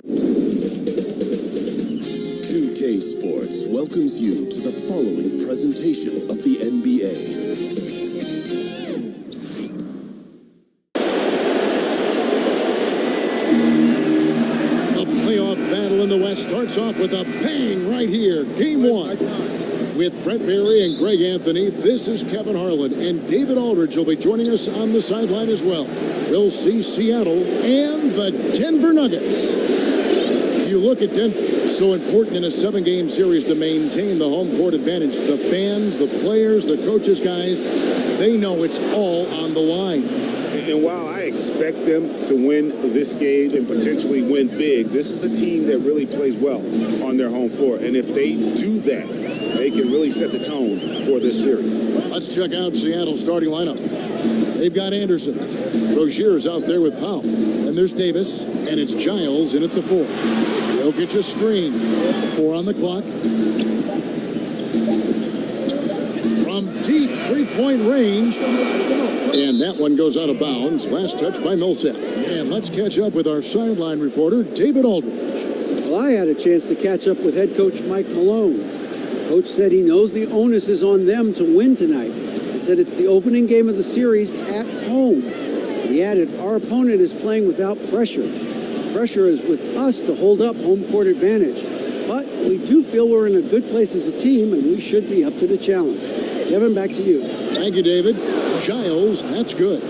2K Sports welcomes you to the following presentation of the NBA. Playoff battle in the West starts off with a bang right here. Game one. With Brett Berry and Greg Anthony, this is Kevin Harlan, and David Aldridge will be joining us on the sideline as well. We'll see Seattle and the Denver Nuggets. You look at Denver, so important in a 7-game series to maintain the home court advantage. The fans, the players, the coaches, guys, they know it's all on the line. And while I expect them to win this game and potentially win big, this is a team that really plays well on their home floor. And if they do that, they can really set the tone for this series. Let's check out Seattle's starting lineup. They've got Anderson. Rozier's out there with Powell. And there's Davis, and it's Giles in at the 4. Jokic a screen. 4 on the clock. From deep three-point range. And that one goes out of bounds. Last touch by Millsap. And let's catch up with our sideline reporter, David Aldridge. Well, I had a chance to catch up with head coach Mike Malone. Coach said he knows the onus is on them to win tonight. He said it's the opening game of the series at home. He added, our opponent is playing without pressure. The pressure is with us to hold up home court advantage. But we do feel we're in a good place as a team, and we should be up to the challenge. Kevin, back to you. Thank you, David. Giles, that's good.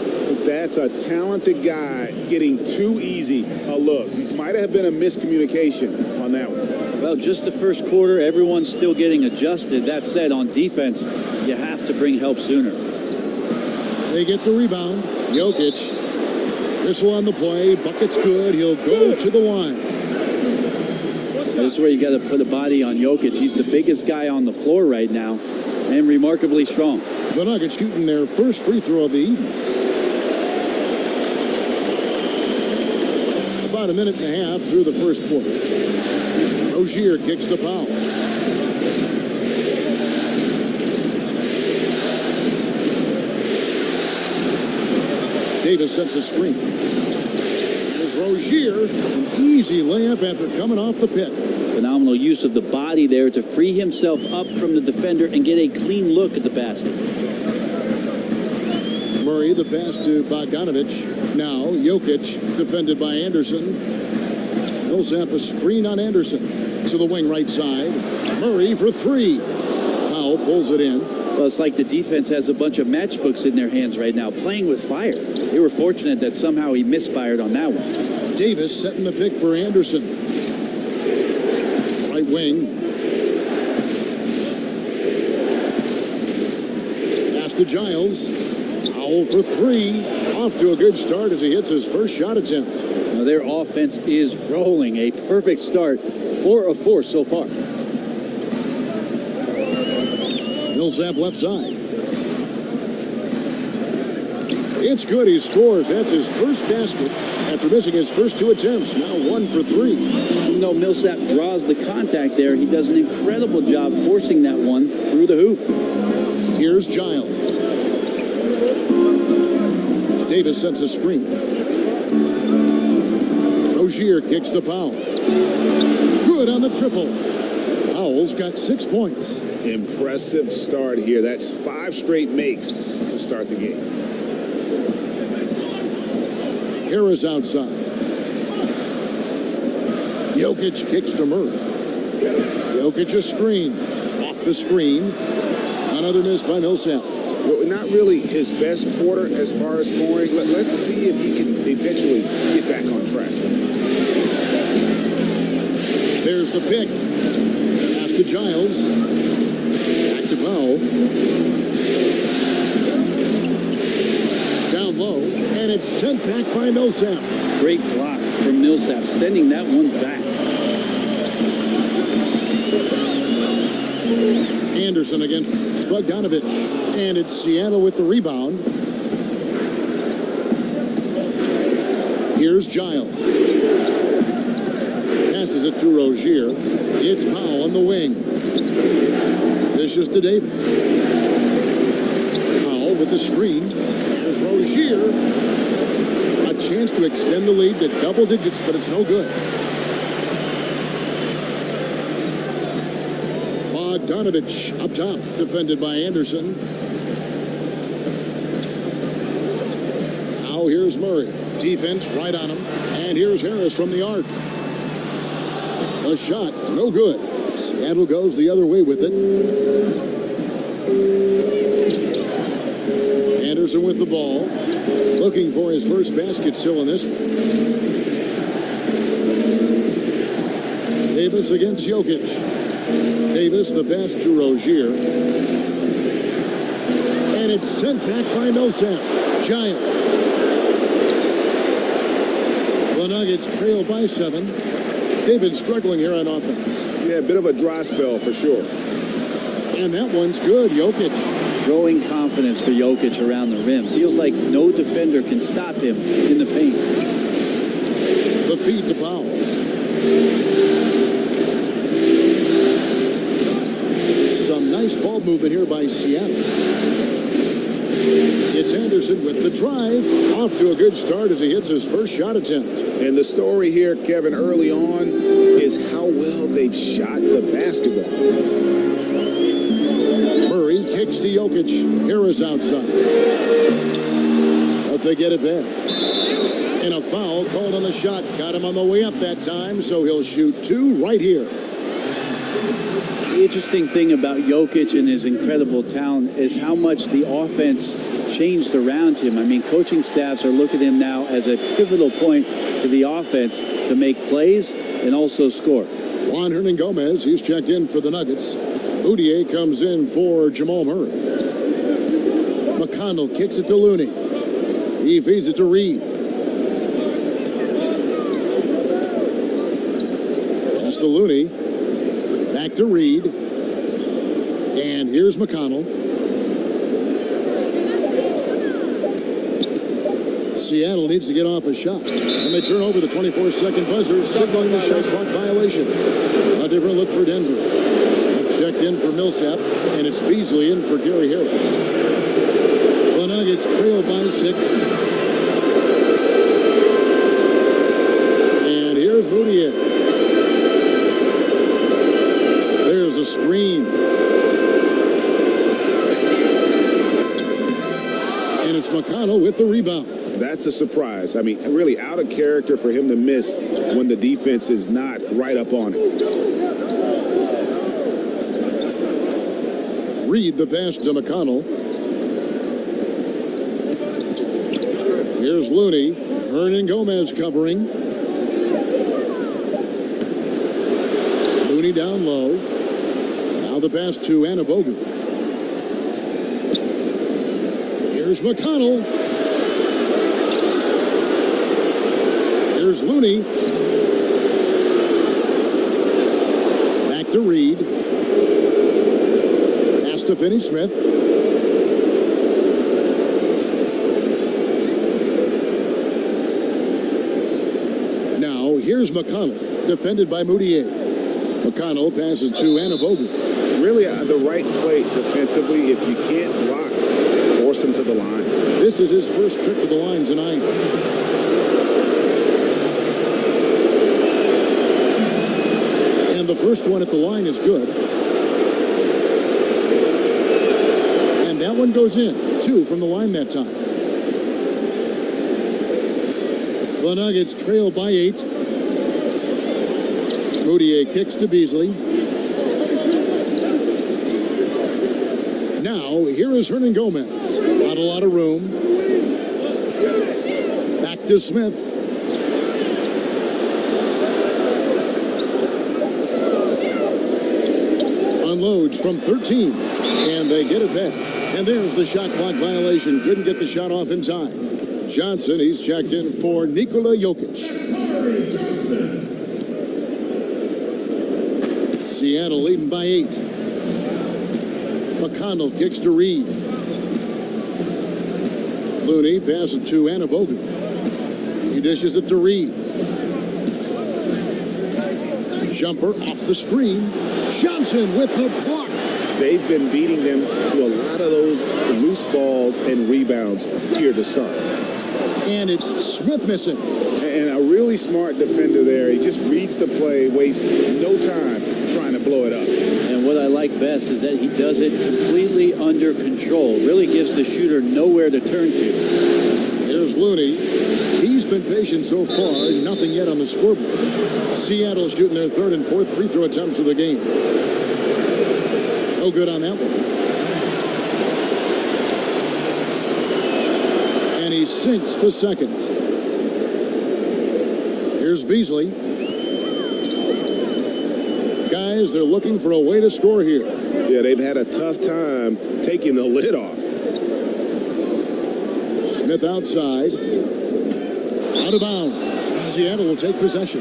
That's a talented guy getting too easy a look. Might have been a miscommunication on that one. Well, just the first quarter, everyone's still getting adjusted. That said, on defense, you have to bring help sooner. They get the rebound. Jokic. Whistle on the play. Bucket's good. He'll go to the line. This is where you got to put a body on Jokic. He's the biggest guy on the floor right now and remarkably strong. The Nuggets shooting their first free throw of the evening. About a minute and a half through the first quarter. Rozier kicks to Powell. Davis sets a screen. There's Rozier, an easy layup after coming off the pick. Phenomenal use of the body there to free himself up from the defender and get a clean look at the basket. Murray, the pass to Bogdanovich. Now Jokic, defended by Anderson. Millsap a screen on Anderson. To the wing right side. Murray for 3. Powell pulls it in. Well, it's like the defense has a bunch of matchbooks in their hands right now, playing with fire. They were fortunate that somehow he misfired on that one. Davis setting the pick for Anderson. Right wing. Pass to Giles. Powell for 3. Off to a good start as he hits his first shot attempt. Now their offense is rolling. A perfect start. 4 of 4 so far. Millsap left side. It's good. He scores. That's his first basket after missing his first 2 attempts. Now 1 for 3. Even though Millsap draws the contact there, he does an incredible job forcing that one through the hoop. Here's Giles. Davis sets a screen. Rozier kicks to Powell. Good on the triple. Powell's got 6 points. Impressive start here. That's 5 straight makes to start the game. Harris outside. Jokic kicks to Murray. Jokic a screen. Off the screen. Another miss by Millsap. Well, not really his best quarter as far as scoring. Let's see if he can eventually get back on track. There's the pick. Pass to Giles. Back to Powell. Down low. And it's sent back by Millsap. Great block from Millsap, sending that one back. Anderson against Bogdanovich. And it's Seattle with the rebound. Here's Giles. Passes it to Rozier. It's Powell on the wing. Dishes to Davis. Powell with the screen. There's Rozier. A chance to extend the lead to double digits, but it's no good. Bogdanovich up top, defended by Anderson. Now here's Murray. Defense right on him. And here's Harris from the arc. A shot, no good. Seattle goes the other way with it. Anderson with the ball. Looking for his first basket still in this. Davis against Jokic. Davis, the pass to Rozier. And it's sent back by Millsap. Giles. The Nuggets trail by 7. They've been struggling here on offense. Yeah, a bit of a dry spell for sure. And that one's good, Jokic. Growing confidence for Jokic around the rim. Feels like no defender can stop him in the paint. The feed to Powell. Some nice ball movement here by Seattle. It's Anderson with the drive. Off to a good start as he hits his first shot attempt. And the story here, Kevin, early on is how well they've shot the basketball. Murray kicks to Jokic. Harris outside. But they get it back. And a foul called on the shot. Got him on the way up that time, so he'll shoot 2 right here. The interesting thing about Jokic and his incredible talent is how much the offense changed around him. I mean, coaching staffs are looking at him now as a pivotal point to the offense to make plays and also score. Juan Hernangomez, he's checked in for the Nuggets. Moutier comes in for Jamal Murray. McConnell kicks it to Looney. He feeds it to Reed. Pass to Looney. Back to Reed. And here's McConnell. Seattle needs to get off a shot. And they turn over the 24-second buzzer, signaling the shot clock violation. A different look for Denver. Smith checked in for Millsap, and it's Beasley in for Gary Harris. The Nuggets trail by 6. And here's Moutier. There's a screen. And it's McConnell with the rebound. That's a surprise. I mean, really out of character for him to miss when the defense is not right up on it. Reed the pass to McConnell. Here's Looney. Hernangomez covering. Looney down low. Now the pass to Anabogu. Here's McConnell. Here's Looney. Back to Reed. Pass to Finney-Smith. Now here's McConnell, defended by Moutier. McConnell passes to Anabogu. Really the right play defensively. If you can't block, force him to the line. This is his first trip to the line tonight. The first one at the line is good. And that one goes in. 2 from the line that time. The Nuggets trail by 8. Moutier kicks to Beasley. Now, here is Hernangomez. Not a lot of room. Back to Smith. Unloads from 13, and they get it back. And there's the shot clock violation. Couldn't get the shot off in time. Johnson, he's checked in for Nikola Jokic. Seattle leading by 8. McConnell kicks to Reed. Looney passes to Anabogu. He dishes it to Reed. Jumper off the screen. Johnson with the block. They've been beating them to a lot of those loose balls and rebounds here to start. And it's Smith missing. And a really smart defender there. He just reads the play, wastes no time trying trying to blow it up. And what I like best is that he does it completely under control. Really gives the shooter nowhere to turn to. Here's Looney. He's been patient so far. Nothing yet on the scoreboard. Seattle shooting their third and fourth free throw attempts of the game. No good on that one. And he sinks the second. Here's Beasley. Guys, they're looking for a way to score here. Yeah, they've had a tough time taking the lid off. Smith outside. Out of bounds. Seattle will take possession.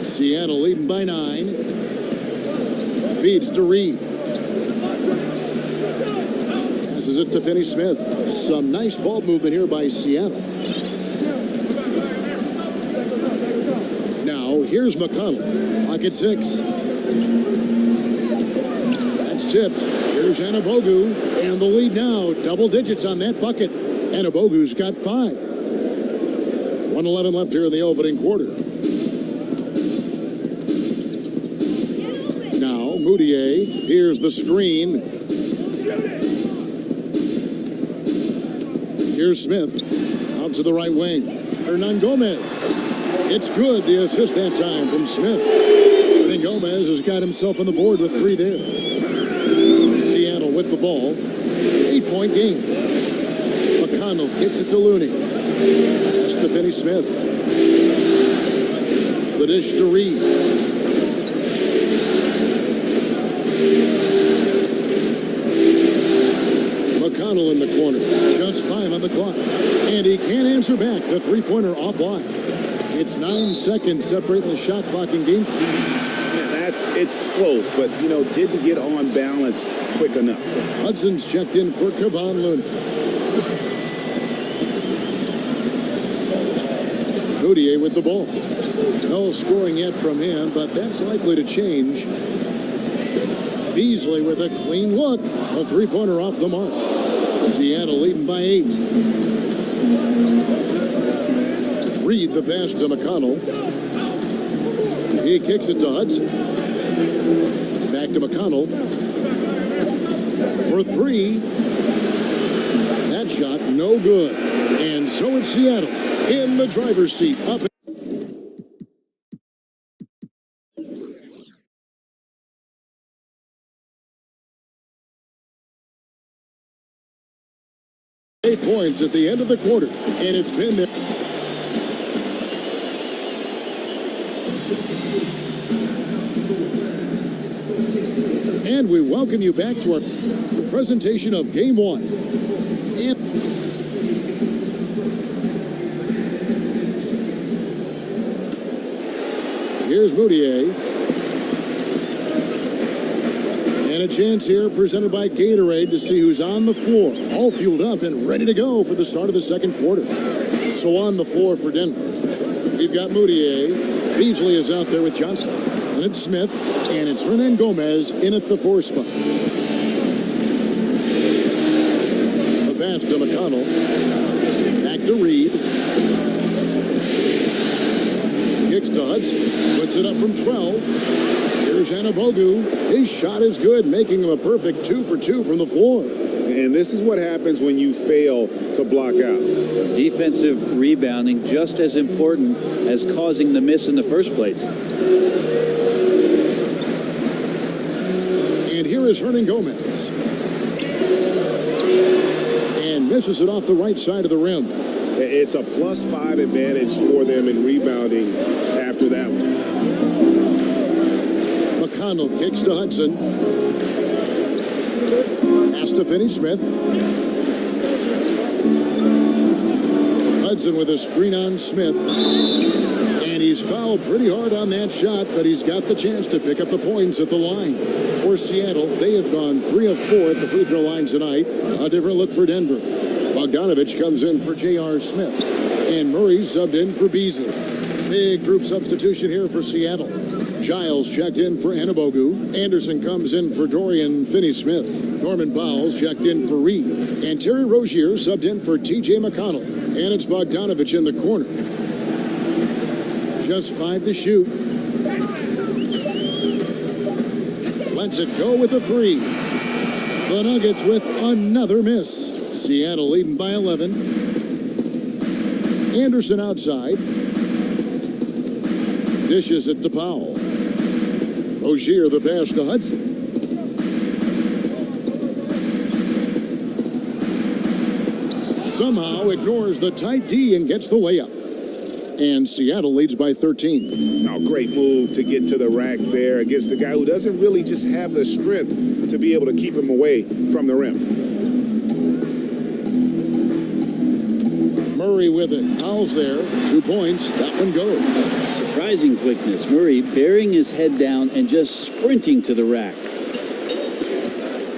Seattle leading by 9. Feeds to Reed. Passes it to Finney-Smith. Some nice ball movement here by Seattle. Now, here's McConnell. Pocket 6. That's tipped. Here's Anabogu. And the lead now. Double digits on that bucket. Anabogu's got 5. 1:11 left here in the opening quarter. Now, Moutier. Here's the screen. Here's Smith. Out to the right wing. Hernan Gomez. It's good, the assist that time from Smith. I think Gomez has got himself on the board with 3 there. Seattle with the ball. 8-point game. McConnell kicks it to Looney. That's to Finney-Smith. The dish to Reed. McConnell in the corner. Just 5 on the clock. And he can't answer back. The three-pointer offline. It's 9 seconds separating the shot clock and game. Yeah, it's close, but, didn't get on balance quick enough. Hudson's checked in for Kevon Looney. Moutier with the ball. No scoring yet from him, but that's likely to change. Beasley with a clean look. A three-pointer off the mark. Seattle leading by 8. Reed the pass to McConnell. He kicks it to Hudson. Back to McConnell. For 3. That shot no good. And so it's Seattle in the driver's seat. Up. 8 points at the end of the quarter. And it's been there. And we welcome you back to our presentation of Game 1. And here's Moutier. And a chance here presented by Gatorade to see who's on the floor. All fueled up and ready to go for the start of the second quarter. So on the floor for Denver, we've got Moutier. Beasley is out there with Johnson. And it's Smith. And it's Hernan Gomez in at the 4 spot. The pass to McConnell. Back to Reed. Kicks to Hudson. Puts it up from 12. Here's Anabogu. His shot is good, making him a perfect 2 for 2 from the floor. And this is what happens when you fail to block out. Defensive rebounding just as important as causing the miss in the first place. And here is Hernan Gomez. And misses it off the right side of the rim. It's a +5 advantage for them in rebounding after that one. McConnell kicks to Hudson. Pass to Finney-Smith. Hudson with a screen on Smith. And he's fouled pretty hard on that shot, but he's got the chance to pick up the points at the line. For Seattle, they have gone 3 of 4 at the free throw line tonight. A different look for Denver. Bogdanovich comes in for J.R. Smith. And Murray subbed in for Beasley. Big group substitution here for Seattle. Giles checked in for Anabogu. Anderson comes in for Dorian Finney-Smith. Norman Bowles checked in for Reed. And Terry Rozier subbed in for T.J. McConnell. And it's Bogdanovich in the corner. Just 5 to shoot. Lets it go with a 3. The Nuggets with another miss. Seattle leading by 11. Anderson outside. Dishes it to Powell. Rozier the pass to Hudson. Somehow ignores the tight D and gets the layup. And Seattle leads by 13. Now, great move to get to the rack there against the guy who doesn't really just have the strength to be able to keep him away from the rim. Murray with it. Powell's there. 2 points. That one goes. Surprising quickness. Murray burying his head down and just sprinting to the rack.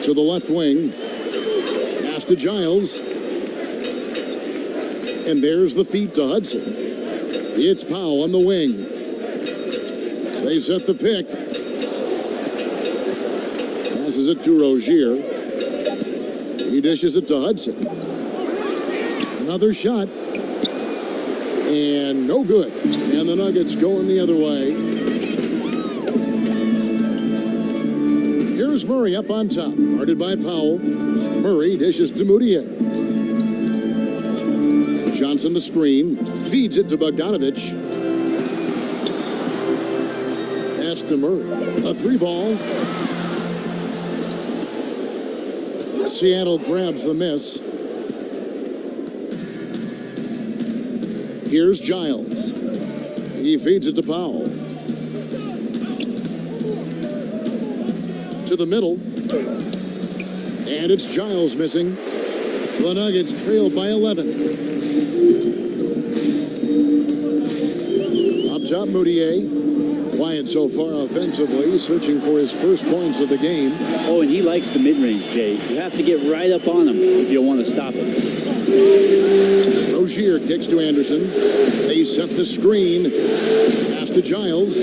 To the left wing. Pass to Giles. And there's the feed to Hudson. It's Powell on the wing. They set the pick. Passes it to Rozier. He dishes it to Hudson. Another shot. And no good. And the Nuggets going the other way. Here's Murray up on top. Guarded by Powell. Murray dishes to Moutier. Johnson the screen. Feeds it to Bogdanovich. Pass to Murray. A 3-ball. Seattle grabs the miss. Here's Giles. He feeds it to Powell. To the middle. And it's Giles missing. The Nuggets trailed by 11. Up top, Moutier. Quiet so far offensively, searching for his first points of the game. Oh, and he likes the mid-range, Jay. You have to get right up on him if you want to stop him. Rozier kicks to Anderson. They set the screen. Pass to Giles.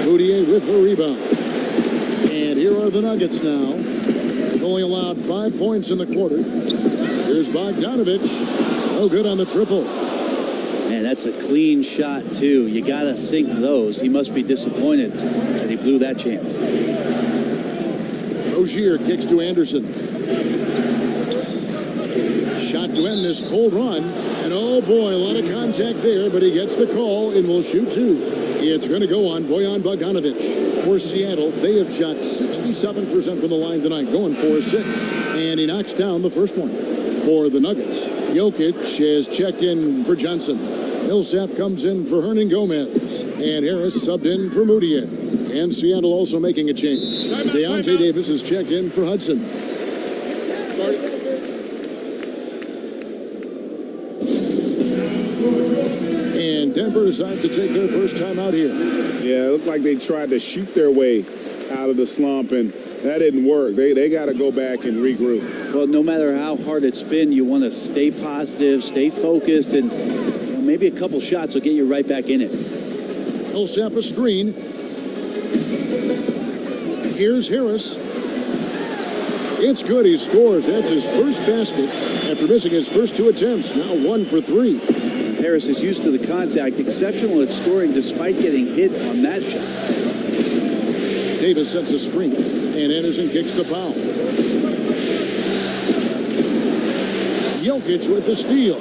Moutier with the rebound. And here are the Nuggets now. They've only allowed 5 points in the quarter. Here's Bogdanovich. No good on the triple. Man, that's a clean shot, too. You got to sink those. He must be disappointed that he blew that chance. Rozier kicks to Anderson. Shot to end this cold run. And oh boy, a lot of contact there, but he gets the call and will shoot 2. It's going to go on Bojan Bogdanovich. For Seattle, they have shot 67% from the line tonight, going 4-6. And he knocks down the first one. For the Nuggets, Jokic has checked in for Johnson. Millsap comes in for Hernan Gomez. And Harris subbed in for Moutier. And Seattle also making a change. Deontay Davis is checked in for Hudson. And Denver decides to take their first time out here. Yeah, it looked like they tried to shoot their way out of the slump, and that didn't work. They got to go back and regroup. Well, no matter how hard it's been, you want to stay positive, stay focused, and maybe a couple shots will get you right back in it. Millsap a screen. Here's Harris. It's good. He scores. That's his first basket after missing his first 2 attempts. Now 1 for 3. Harris is used to the contact, exceptional at scoring despite getting hit on that shot. Davis sets a screen, and Anderson kicks to Powell. Jokic with the steal.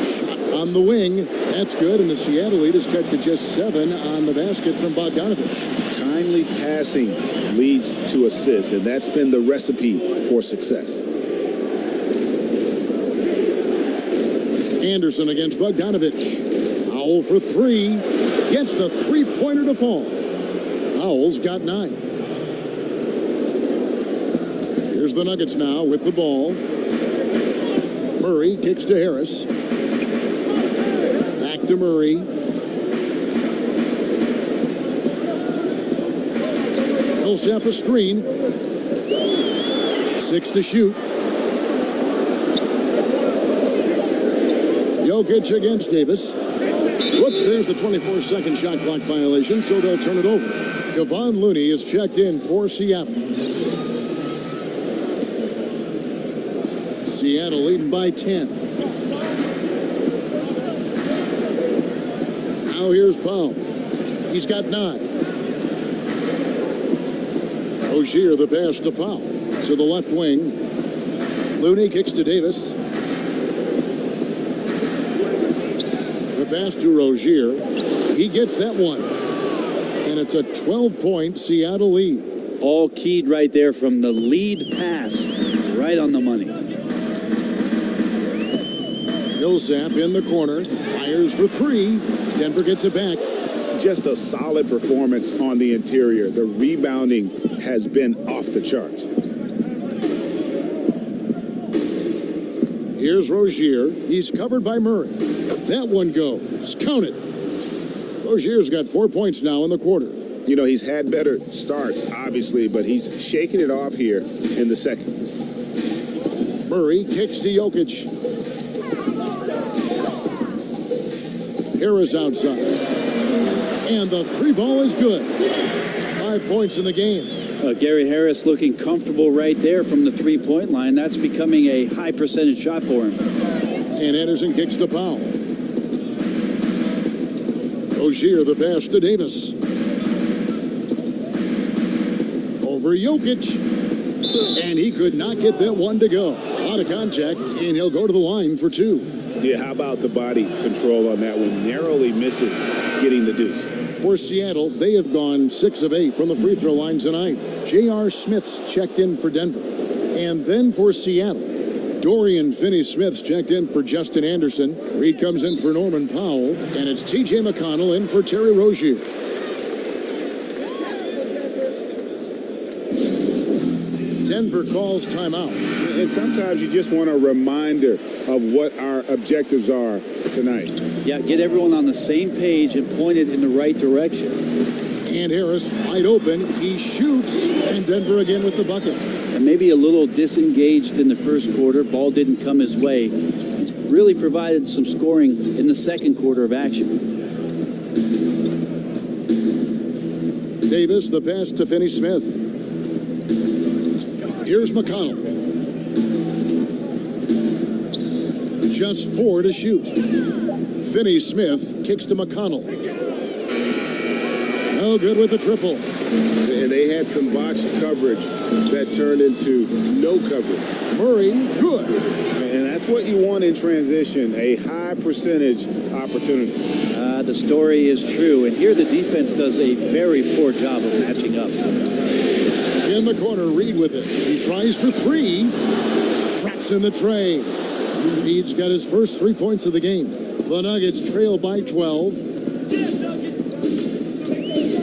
Shot on the wing. That's good, and the Seattle lead is cut to just 7 on the basket from Bogdanovich. Timely passing leads to assists, and that's been the recipe for success. Anderson against Bogdanovich. Powell for 3. Gets the 3-pointer to fall. Powell's got 9. Here's the Nuggets now with the ball. Murray kicks to Harris. Back to Murray. Millsap a screen. 6 to shoot. Jokic against Davis. Whoops, there's the 24-second shot clock violation, so they'll turn it over. Kevon Looney is checked in for Seattle. Seattle leading by 10. Now here's Powell. He's got 9. Rozier the pass to Powell. To the left wing. Looney kicks to Davis. The pass to Rozier. He gets that one. And it's a 12-point Seattle lead. All keyed right there from the lead pass. Right on the money. Millsap in the corner. Fires for 3. Denver gets it back. Just a solid performance on the interior. The rebounding has been off the charts. Here's Rozier. He's covered by Murray. That one goes. Count it. Rozier's got 4 points now in the quarter. You know, he's had better starts, obviously, but he's shaking it off here in the second. Murray kicks to Jokic. Harris outside. And the 3 ball is good. 5 points in the game. Gary Harris looking comfortable right there from the three-point line. That's becoming a high percentage shot for him. And Anderson kicks to Powell. Rozier the pass to Davis. Over Jokic. And he could not get that one to go. Out of contact, and he'll go to the line for 2. Yeah, how about the body control on that one? Narrowly misses getting the deuce. For Seattle, they have gone 6 of 8 from the free throw line tonight. J.R. Smith's checked in for Denver. And then for Seattle, Dorian Finney-Smith's checked in for Justin Anderson. Reed comes in for Norman Powell. And it's T.J. McConnell in for Terry Rozier. Denver calls timeout. And sometimes you just want a reminder of what our objectives are tonight. Yeah, get everyone on the same page and point it in the right direction. And Harris wide open. He shoots. And Denver again with the bucket. And maybe a little disengaged in the first quarter. Ball didn't come his way. He's really provided some scoring in the second quarter of action. Davis, the pass to Finney-Smith. Here's McConnell. Just 4 to shoot. Finney-Smith kicks to McConnell. No good with the triple. And they had some botched coverage that turned into no coverage. Murray, good. And that's what you want in transition, a high percentage opportunity. The story is true. And here the defense does a very poor job of matching up. In the corner, Reed with it. He tries for 3. Traps in the tray. Reed's got his first 3 points of the game. The Nuggets trail by 12.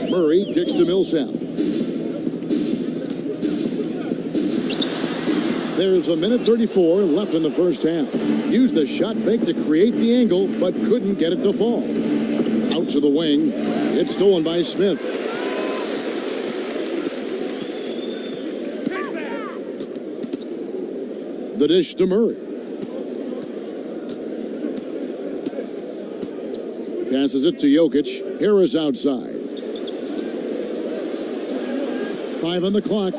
Murray kicks to Millsap. There's a minute 34 left in the first half. Used the shot fake to create the angle, but couldn't get it to fall. Out to the wing. It's stolen by Smith. The dish to Murray. Passes it to Jokic. Harris outside. 5 on the clock.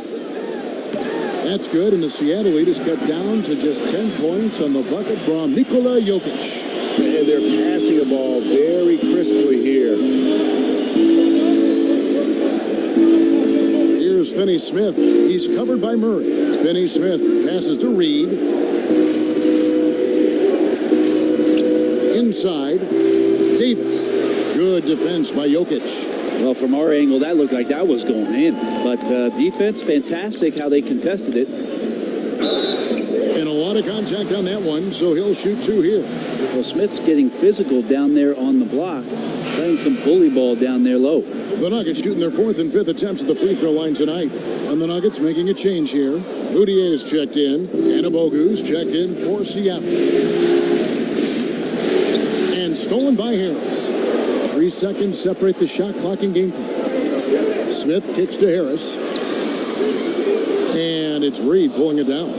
That's good, and the Seattle lead is cut down to just 10 points on the bucket from Nikola Jokic. And they're passing the ball very crisply here. Here's Finney-Smith. He's covered by Murray. Finney-Smith passes to Reed. Inside, Davis. Good defense by Jokic. Well, from our angle, that looked like that was going in. But defense, fantastic how they contested it. And a lot of contact on that one, so he'll shoot 2 here. Well, Smith's getting physical down there on the block, playing some bully ball down there low. The Nuggets shooting their 4th and 5th attempts at the free throw line tonight. And the Nuggets making a change here. Moutier's checked in. Anabogu's checked in for Seattle. And stolen by Harris. 3 seconds separate the shot clock and game clock. Smith kicks to Harris. And it's Reed pulling it down.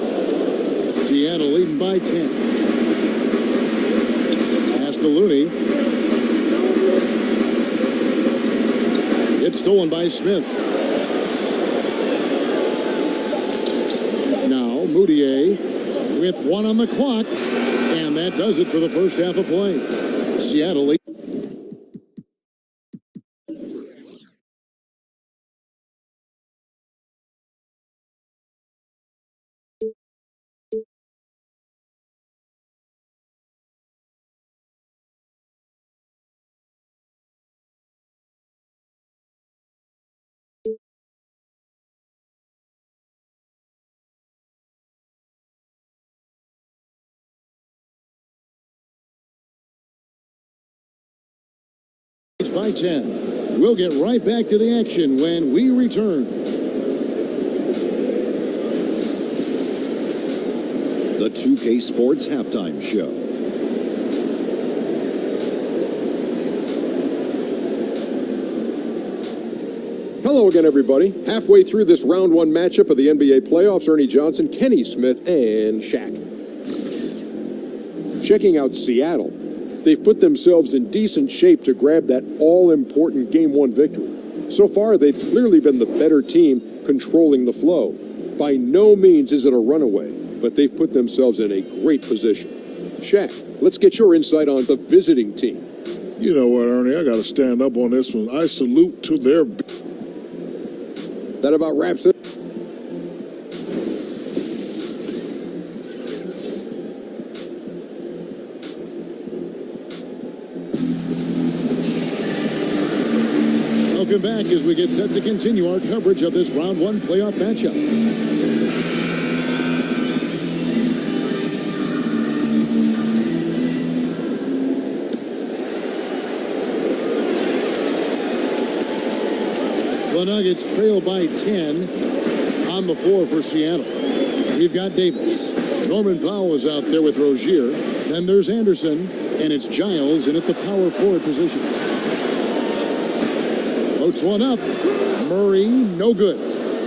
Seattle leading by 10. Pass to Looney. It's stolen by Smith. Now Moutier with 1 on the clock. And that does it for the first half of play. Seattle leads. By 10. We'll get right back to the action when we return. The 2K Sports Halftime Show. Hello again, everybody. Halfway through this round 1 matchup of the NBA playoffs, Ernie Johnson, Kenny Smith, and Shaq. Checking out Seattle. They've put themselves in decent shape to grab that all-important Game 1 victory. So far, they've clearly been the better team controlling the flow. By no means is it a runaway, but they've put themselves in a great position. Shaq, let's get your insight on the visiting team. You know what, Ernie? I got to stand up on this one. I salute to their... That about wraps it. Welcome back as we get set to continue our coverage of this round 1 playoff matchup. The Nuggets trail by 10 on the floor for Seattle. We've got Davis. Norman Powell is out there with Rozier. Then there's Anderson, and it's Giles in at the power forward position. Floats one up. Murray, no good.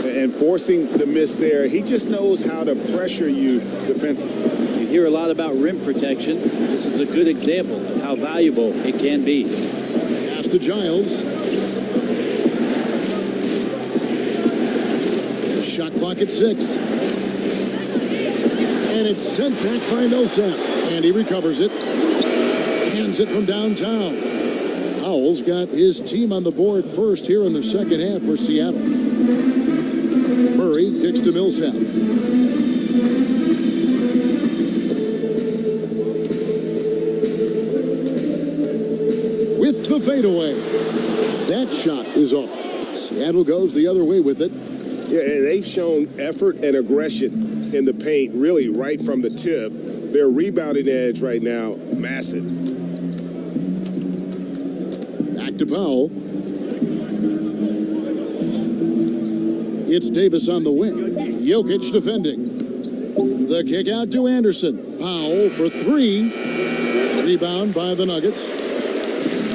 And forcing the miss there, he just knows how to pressure you defensively. You hear a lot about rim protection. This is a good example of how valuable it can be. Pass to Giles. Shot clock at 6. And it's sent back by Millsap. And he recovers it. Hands it from downtown. Powell's got his team on the board first here in the second half for Seattle. Murray kicks to Millsap. With the fadeaway. That shot is off. Seattle goes the other way with it. Yeah, and they've shown effort and aggression in the paint, really right from the tip. Their rebounding edge right now, massive. Back to Powell. It's Davis on the wing. Jokic defending. The kick out to Anderson. Powell for 3. Rebound by the Nuggets.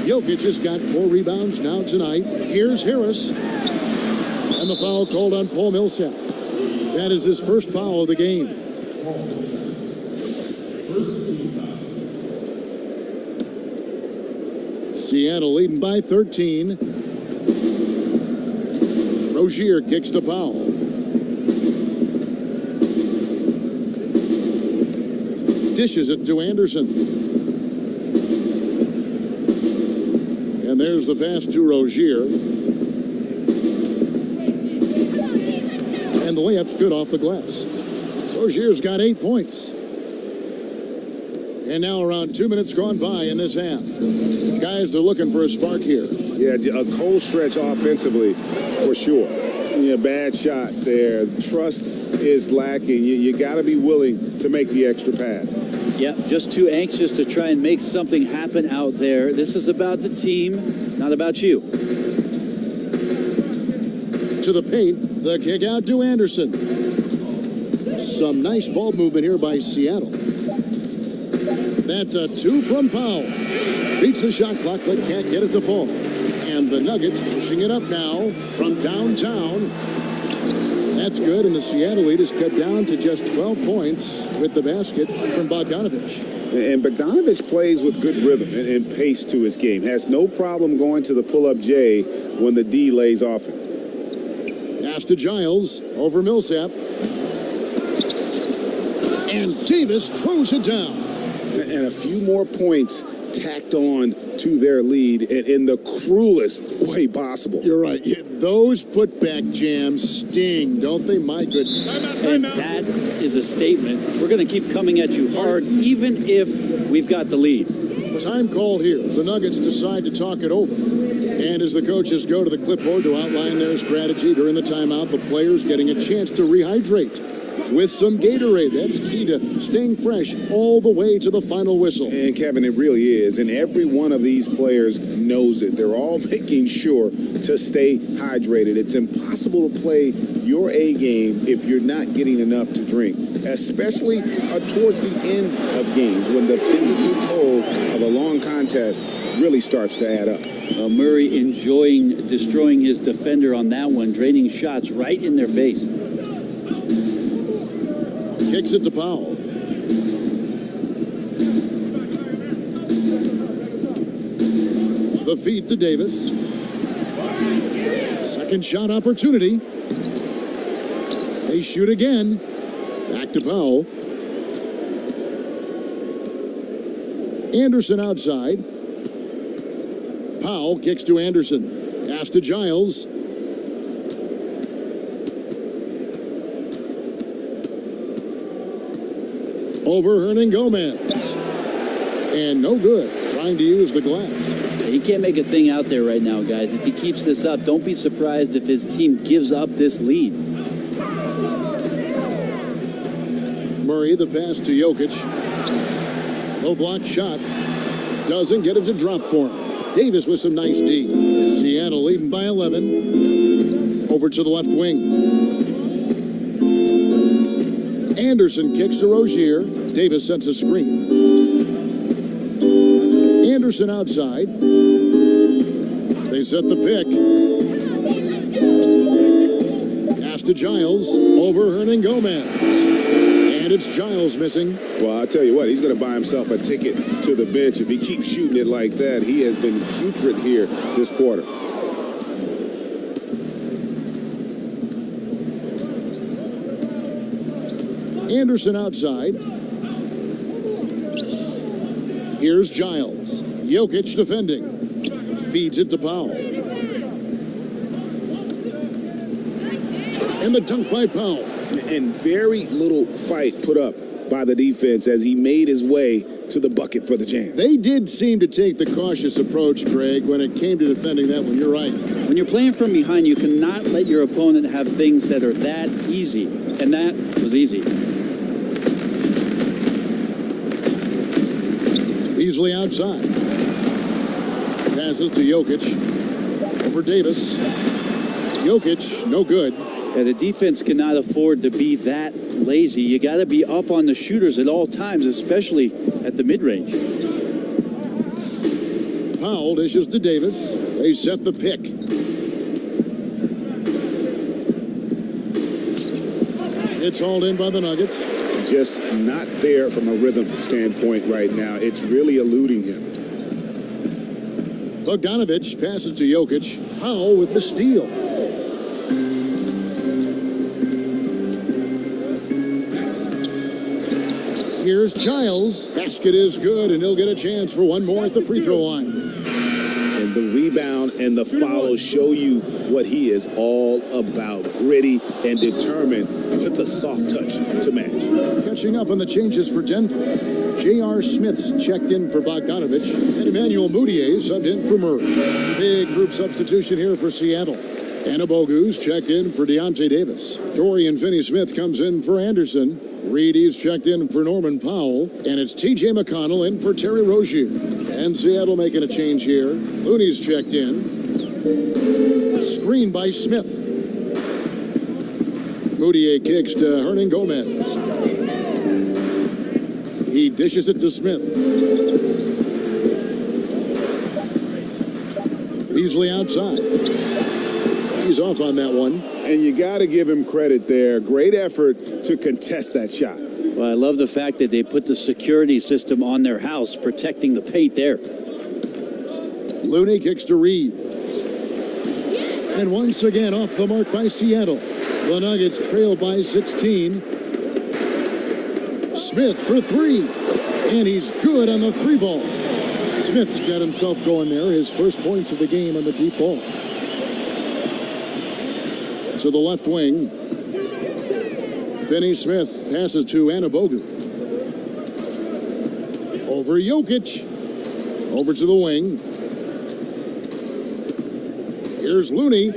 Jokic has got 4 rebounds now tonight. Here's Harris. And the foul called on Paul Millsap. That is his first foul of the game. Seattle leading by 13. Rozier kicks to Powell. Dishes it to Anderson. And there's the pass to Rozier. And the layup's good off the glass. Rozier's got 8 points. And now around 2 minutes gone by in this half. Guys are looking for a spark here. Yeah, a cold stretch offensively for sure. Yeah, bad shot there. Trust is lacking. You got to be willing to make the extra pass. Yeah, just too anxious to try and make something happen out there. This is about the team, not about you. To the paint, the kick out to Anderson. Some nice ball movement here by Seattle. That's a 2 from Powell. Beats the shot clock, but can't get it to fall. And the Nuggets pushing it up now from downtown. That's good, and the Seattle lead is cut down to just 12 points with the basket from Bogdanovich. And Bogdanovich plays with good rhythm and pace to his game. Has no problem going to the pull-up J when the D lays off him. Pass to Giles over Millsap. And Davis throws it down. And a few more points tacked on to their lead in the cruelest way possible. You're right. Yeah, those putback jams sting, don't they? My goodness. And that is a statement. We're going to keep coming at you hard, even if we've got the lead. Time called here. The Nuggets decide to talk it over. And as the coaches go to the clipboard to outline their strategy during the timeout, the players getting a chance to rehydrate with some Gatorade. That's key to staying fresh all the way to the final whistle. And Kevin, it really is. And every one of these players knows it. They're all making sure to stay hydrated. It's impossible to play your A game if you're not getting enough to drink, especially towards the end of games when the physical toll of a long contest really starts to add up. Murray destroying his defender on that one, draining shots right in their face. Kicks it to Powell. The feed to Davis. Second shot opportunity. They shoot again. Back to Powell. Anderson outside. Powell kicks to Anderson. Pass to Giles. Over Hernangomez. And no good. Trying to use the glass. He can't make a thing out there right now, guys. If he keeps this up, don't be surprised if his team gives up this lead. Murray, the pass to Jokic. Low block shot. Doesn't get it to drop for him. Davis with some nice D. Seattle leading by 11. Over to the left wing. Anderson kicks to Rozier. Davis sets a screen. Anderson outside. They set the pick. Pass to Giles. Over Hernangomez. And it's Giles missing. Well, I'll tell you what, he's going to buy himself a ticket to the bench. If he keeps shooting it like that, he has been putrid here this quarter. Anderson outside. Here's Giles. Jokic defending. Feeds it to Powell. And the dunk by Powell. And very little fight put up by the defense as he made his way to the bucket for the jam. They did seem to take the cautious approach, Greg, when it came to defending that one. You're right. When you're playing from behind, you cannot let your opponent have things that are that easy. And that was easy. Beasley outside. Passes to Jokic. Over Davis. Jokic, no good. Yeah, the defense cannot afford to be that lazy. You got to be up on the shooters at all times, especially at the mid-range. Powell dishes to Davis. They set the pick. It's hauled in by the Nuggets. Just not there from a rhythm standpoint right now. It's really eluding him. Bogdanovich passes to Jokic. Powell with the steal. Here's Giles. Basket is good, and he'll get a chance for one more at the free throw line. And the rebound and the follow show you what he is all about. Gritty and determined with a soft touch to match. Catching up on the changes for Denver. J.R. Smith's checked in for Bogdanovich, and Emmanuel Mudiay subbed in for Murray. Big group substitution here for Seattle. Anabogu's checked in for Deontay Davis. Dorian Finney-Smith comes in for Anderson. Reedy's checked in for Norman Powell, and it's T.J. McConnell in for Terry Rozier. And Seattle making a change here. Looney's checked in. Screen by Smith. Mudiay kicks to Hernangomez. He dishes it to Smith. Beasley outside. He's off on that one. And you got to give him credit there. Great effort to contest that shot. Well, I love the fact that they put the security system on their house, protecting the paint there. Looney kicks to Reed. And once again off the mark by Seattle. The Nuggets trail by 16. Smith for three. And he's good on the three ball. Smith's got himself going there. His first points of the game on the deep ball. To the left wing. Finney Smith passes to Anabogu. Over Jokic. Over to the wing. Here's Looney.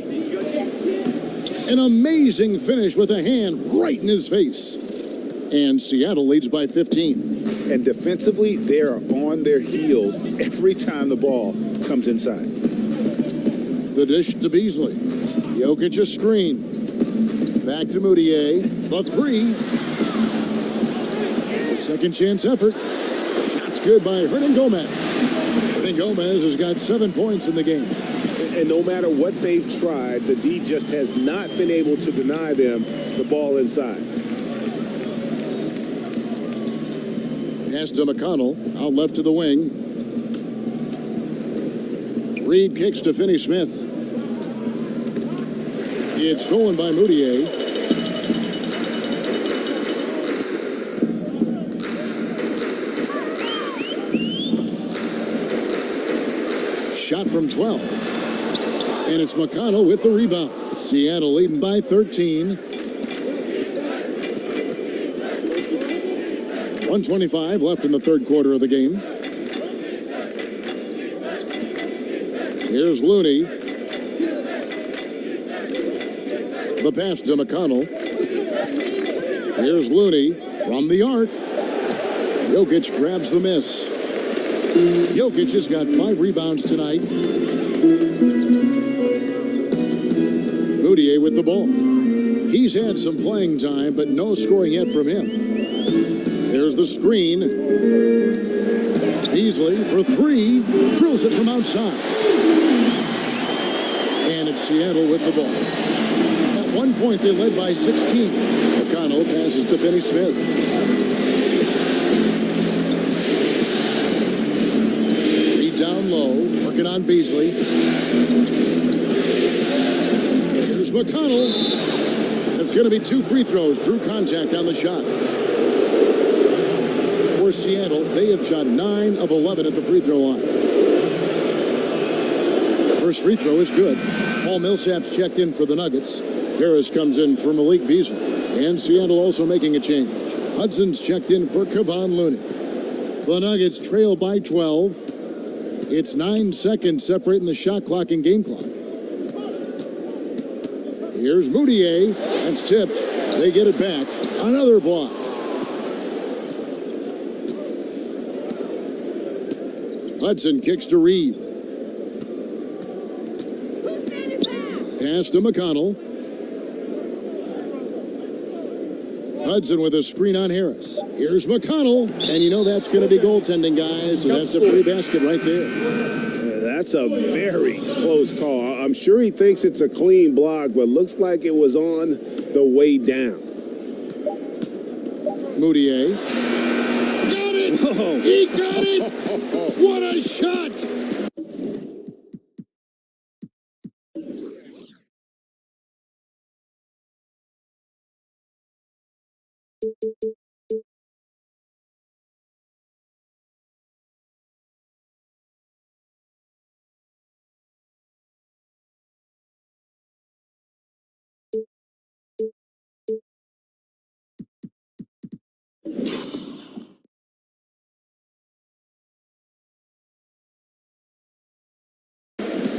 An amazing finish with a hand right in his face. And Seattle leads by 15. And defensively, they are on their heels every time the ball comes inside. The dish to Beasley. Jokic a screen. Back to Moutier. The three. A second chance effort. Shot's good by Hernan Gomez. Hernan Gomez has got 7 points in the game. And no matter what they've tried, the D just has not been able to deny them the ball inside. Pass to McConnell. Out left to the wing. Reed kicks to Finney Smith. It's stolen by Moutier. Shot from 12. And it's McConnell with the rebound. Seattle leading by 13. 1:25 left in the third quarter of the game. Here's Looney. The pass to McConnell. Here's Looney from the arc. Jokic grabs the miss. Jokic has got 5 rebounds tonight. Moutier with the ball. He's had some playing time, but no scoring yet from him. There's the screen. Beasley for three. Drills it from outside. And it's Seattle with the ball. At one point, they led by 16. McConnell passes to Finney Smith. Reed down low. Working on Beasley. Here's McConnell. And it's going to be 2 free throws. Drew contact on the shot. For Seattle, they have shot 9 of 11 at the free throw line. First free throw is good. Paul Millsap's checked in for the Nuggets. Harris comes in for Malik Beasley. And Seattle also making a change. Hudson's checked in for Kevon Looney. The Nuggets trail by 12. It's 9 seconds separating the shot clock and game clock. Here's Moutier. That's tipped. They get it back. Another block. Hudson kicks to Reed. Pass to McConnell. Hudson with a screen on Harris. Here's McConnell. And you know that's going to be goaltending, guys. So that's a free basket right there. That's a very close call. I'm sure he thinks it's a clean block, but looks like it was on the way down. Moutier. Got it! Whoa. He got it! What a shot!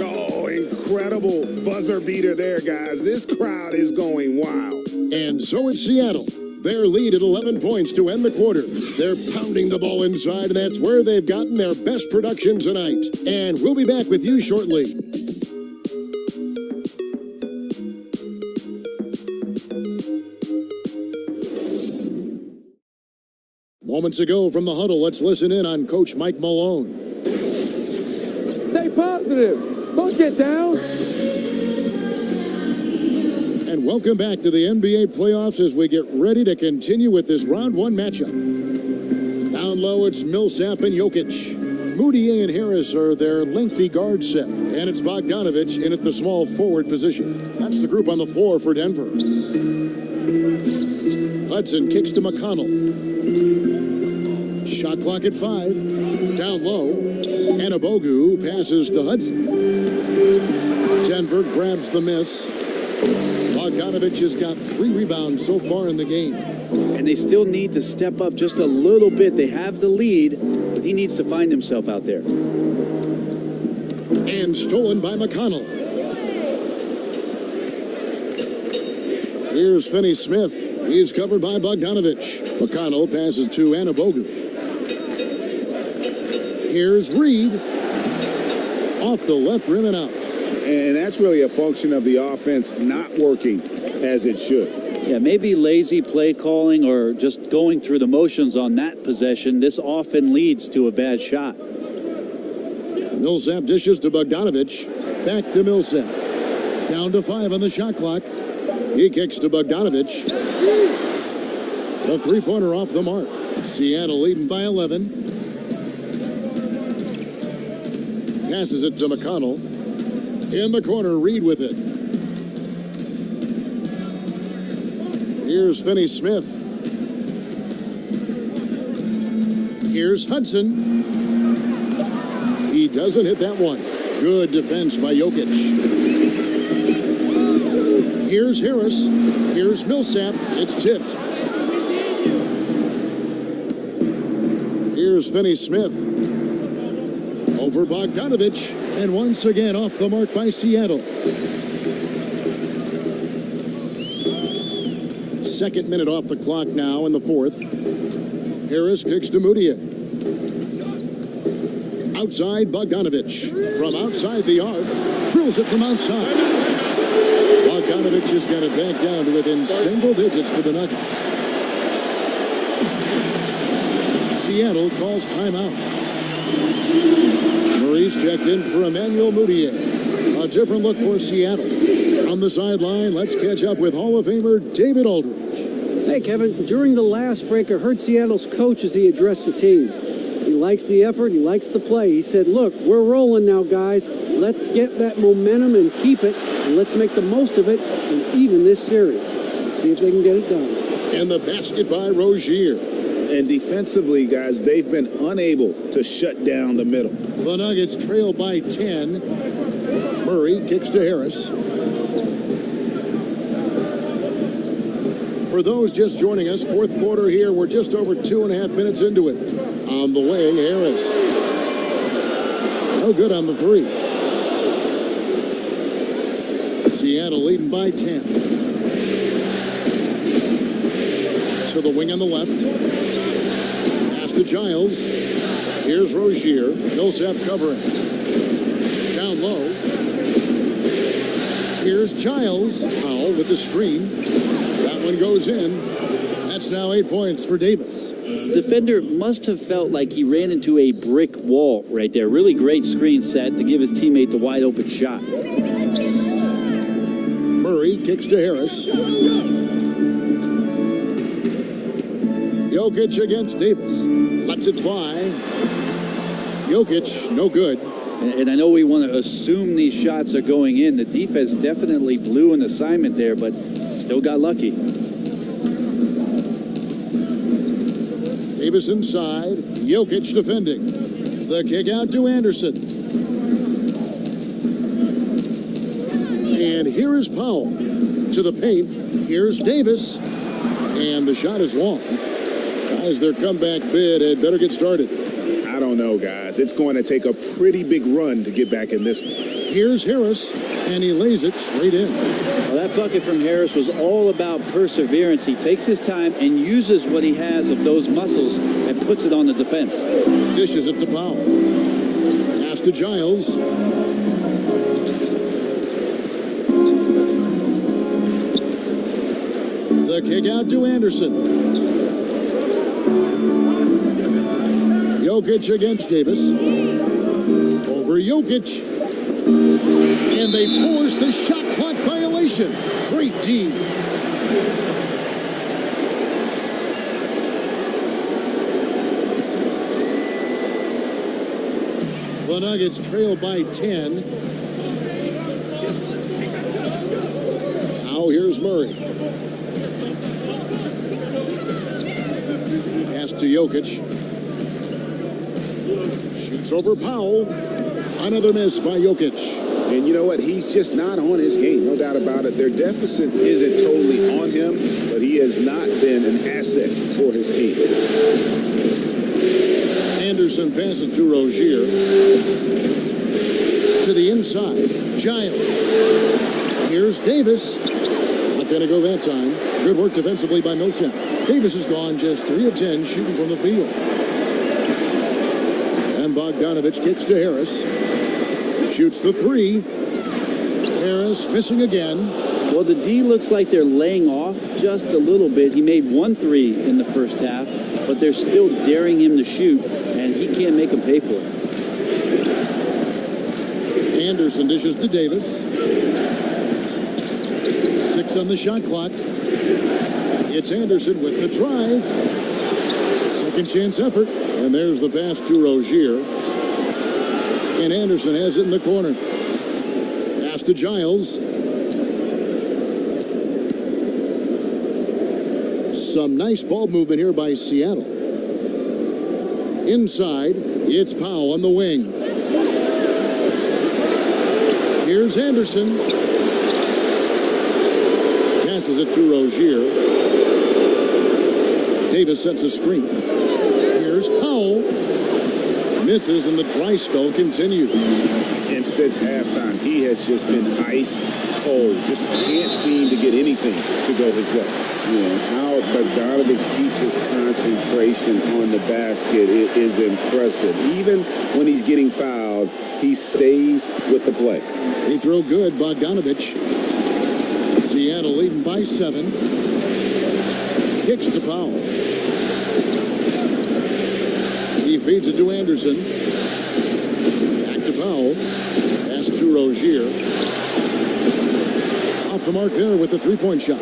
Oh, incredible buzzer beater there, guys. This crowd is going wild. And so it's Seattle. Their lead at 11 points to end the quarter. They're pounding the ball inside, and that's where they've gotten their best production tonight. And we'll be back with you shortly. Moments ago from the huddle, let's listen in on Coach Mike Malone. Stay positive. Don't get down. And welcome back to the NBA playoffs as we get ready to continue with this round one matchup. Down low, it's Millsap and Jokic. Moody and Harris are their lengthy guard set. And it's Bogdanovich in at the small forward position. That's the group on the floor for Denver. Hudson kicks to McConnell. Shot clock at 5. Down low. Anabogu passes to Hudson. Denver grabs the miss. Bogdanovich has got 3 rebounds so far in the game. And they still need to step up just a little bit. They have the lead, but he needs to find himself out there. And stolen by McConnell. Here's Finney-Smith. He's covered by Bogdanovich. McConnell passes to Anabogu. Here's Reed. Off the left rim and out. And that's really a function of the offense not working as it should. Yeah, maybe lazy play calling or just going through the motions on that possession. This often leads to a bad shot. Millsap dishes to Bogdanovich. Back to Millsap. Down to 5 on the shot clock. He kicks to Bogdanovich. The three-pointer off the mark. Seattle leading by 11. Passes it to McConnell. In the corner, Reed with it. Here's Finney-Smith. Here's Hudson. He doesn't hit that one. Good defense by Jokic. Here's Harris. Here's Millsap. It's tipped. Here's Finney-Smith. Over Bogdanovich. And once again off the mark by Seattle. Second minute off the clock now in the fourth. Harris kicks to Moody. Outside Bogdanovich. From outside the arc. Drills it from outside. Bogdanovich has got it back down to within single digits for the Nuggets. Seattle calls timeout. Murray's checked in for Emmanuel Mudiay. A different look for Seattle. On the sideline, let's catch up with Hall of Famer David Aldridge. Hey, Kevin, during the last break, I heard Seattle's coach as he addressed the team. He likes the effort. He likes the play. He said, look, we're rolling now, guys. Let's get that momentum and keep it, and let's make the most of it and even this series. Let's see if they can get it done. And the basket by Rozier. And defensively, guys, they've been unable to shut down the middle. The Nuggets trail by 10. Murray kicks to Harris. For those just joining us, fourth quarter here. We're just over 2.5 minutes into it. On the wing, Harris. No good on the 3. Seattle leading by 10. To the wing on the left. Pass to Giles. Here's Rozier. Millsap covering. Down low. Here's Giles. Powell with the screen. That one goes in. That's now 8 points for Davis. The defender must have felt like he ran into a brick wall right there. Really great screen set to give his teammate the wide open shot. Murray kicks to Harris. Jokic against Davis. Lets it fly. Jokic, no good. And I know we want to assume these shots are going in. The defense definitely blew an assignment there, but still got lucky. Davis inside. Jokic defending. The kick out to Anderson. And here is Powell. To the paint. Here's Davis. And the shot is long. Guys, their comeback bid had better get started. I don't know, guys. It's going to take a pretty big run to get back in this one. Here's Harris, and he lays it straight in. Well, that bucket from Harris was all about perseverance. He takes his time and uses what he has of those muscles and puts it on the defense. Dishes it to Powell. Pass to Giles. The kick out to Anderson. Jokic against Davis. Over Jokic. And they force the shot clock violation. penetration. Great D. The Nuggets trail by 10. Now here's Murray. Pass to Jokic. Shoots over Powell. Another miss by Jokic. And you know what? He's just not on his game, no doubt about it. Their deficit isn't totally on him, but he has not been an asset for his team. Anderson passes to Rozier. To the inside. Giles. Here's Davis. Not going to go that time. Good work defensively by Millsap. Davis has gone just 3 of 10 shooting from the field. And Bogdanovich kicks to Harris. Shoots the 3. Harris missing again. Well, the D looks like they're laying off just a little bit. He made 1 3 in the first half, but they're still daring him to shoot, and he can't make them pay for it. Anderson dishes to Davis. 6 on the shot clock. It's Anderson with the drive. Second chance effort. And there's the pass to Rozier. And Anderson has it in the corner. Pass to Giles. Some nice ball movement here by Seattle. Inside, it's Powell on the wing. Here's Anderson. Passes it to Rozier. Davis sets a screen. Here's Powell. Misses, and the dry spell continues. And since halftime, he has just been ice cold. Just can't seem to get anything to go his way. Yeah, how Bogdanovich keeps his concentration on the basket, it is impressive. Even when he's getting fouled, he stays with the play. Free throw good, Bogdanovich. Seattle leading by 7. Kicks to Powell. He feeds it to Anderson. Back to Powell. Pass to Rozier. Off the mark there with the three-point shot.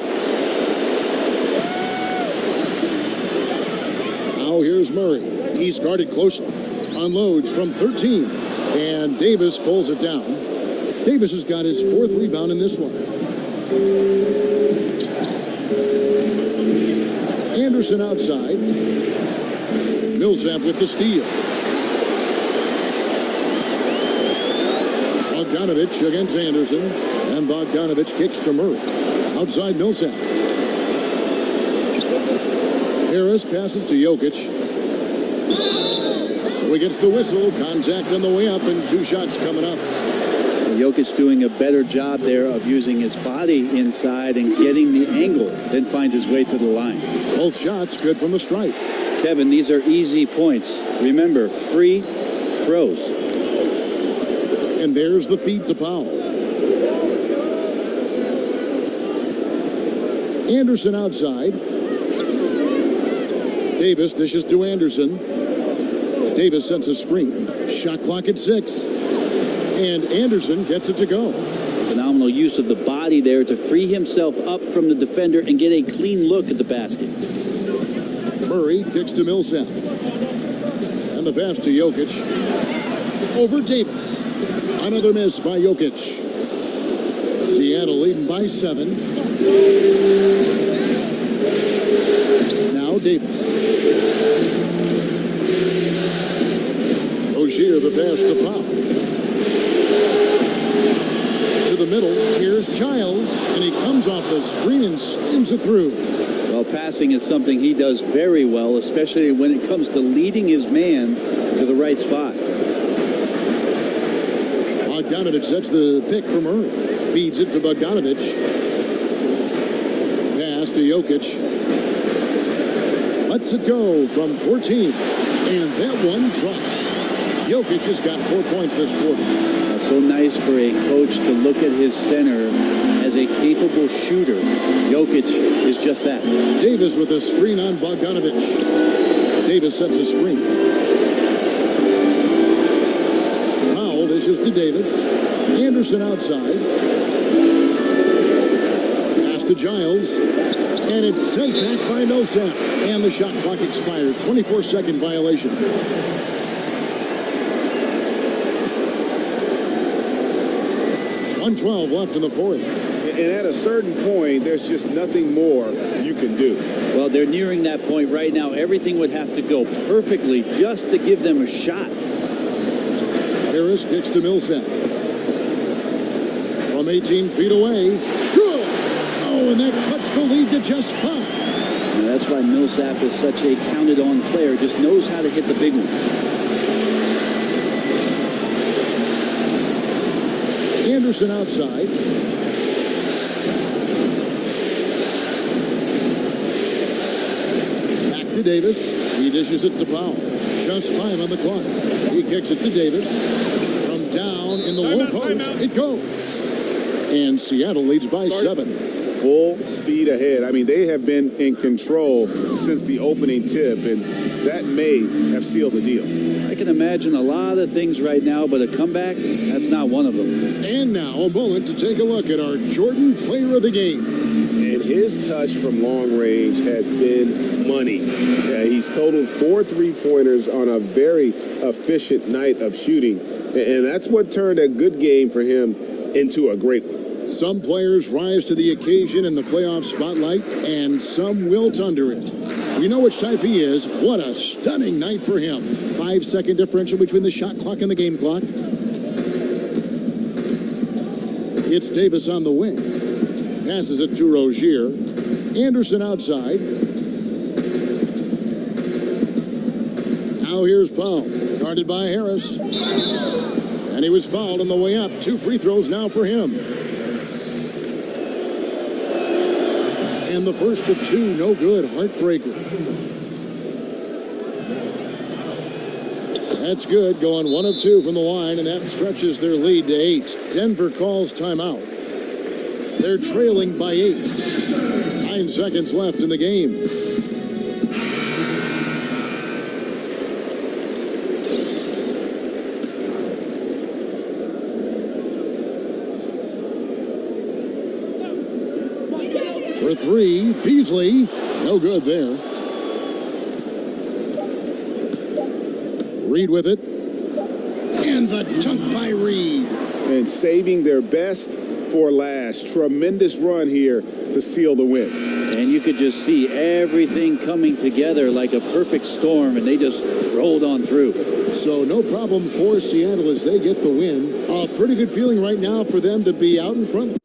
Now here's Murray. He's guarded closely. Unloads from 13. And Davis pulls it down. Davis has got his 4th rebound in this one. Anderson outside. Millsap with the steal. Bogdanovich against Anderson. And Bogdanovich kicks to Murray. Outside Millsap. Harris passes to Jokic. So he gets the whistle. Contact on the way up and 2 shots coming up. Jokic doing a better job there of using his body inside and getting the angle, then finds his way to the line. Both shots good from the stripe. Kevin, these are easy points. Remember, free throws. And there's the feed to Powell. Anderson outside. Davis dishes to Anderson. Davis sets a screen. Shot clock at 6. And Anderson gets it to go. Phenomenal use of the body there to free himself up from the defender and get a clean look at the basket. Murray kicks to Millsap. And the pass to Jokic. Over Davis. Another miss by Jokic. Seattle leading by 7. Now Davis. Rozier the pass to Powell. To the middle, here's Giles, and he comes off the screen and slams it through. Well, passing is something he does very well, especially when it comes to leading his man to the right spot. Bogdanovich sets the pick for Murray. Feeds it to Bogdanovich. Pass to Jokic. Lets it go from 14. And that one drops. Jokic has got 4 points this quarter. So nice for a coach to look at his center as a capable shooter. Jokic is just that. Davis with a screen on Bogdanovich. Davis sets a screen. Powell dishes to Davis. Anderson outside. to Giles. And it's sent back by Millsap. And the shot clock expires. 24-second violation. 1:12 left in the fourth. And at a certain point, there's just nothing more you can do. Well, they're nearing that point right now. Everything would have to go perfectly just to give them a shot. Harris kicks to Millsap. From 18 feet away. Good! Oh, and that cuts the lead to just 5. Now, that's why Millsap is such a counted-on player. Just knows how to hit the big ones. Anderson outside. Back to Davis. He dishes it to Powell. Just 5 on the clock. He kicks it to Davis. From down in the low post, it goes. And Seattle leads by 7. Full speed ahead. I mean, they have been in control since the opening tip, and that may have sealed the deal. I can imagine a lot of things right now, but a comeback, that's not one of them. And now a moment to take a look at our Jordan Player of the Game. And his touch from long range has been money. He's totaled 4 3-pointers on a very efficient night of shooting. And that's what turned a good game for him into a great one. Some players rise to the occasion in the playoff spotlight, and some wilt under it. We know which type he is. What a stunning night for him. 5-second differential between the shot clock and the game clock. It's Davis on the wing. Passes it to Rozier. Anderson outside. Now here's Powell. Guarded by Harris. And he was fouled on the way up. 2 free throws now for him. And the first of 2, no good. Heartbreaker. That's good. Going 1 of 2 from the line, and that stretches their lead to 8. Denver calls timeout. They're trailing by 8. 9 seconds left in the game. For 3, Beasley. No good there. Reed with it. And the dunk by Reed. And saving their best for last. Tremendous run here to seal the win. And you could just see everything coming together like a perfect storm, and they just rolled on through. So no problem for Seattle as they get the win. A pretty good feeling right now for them to be out in front.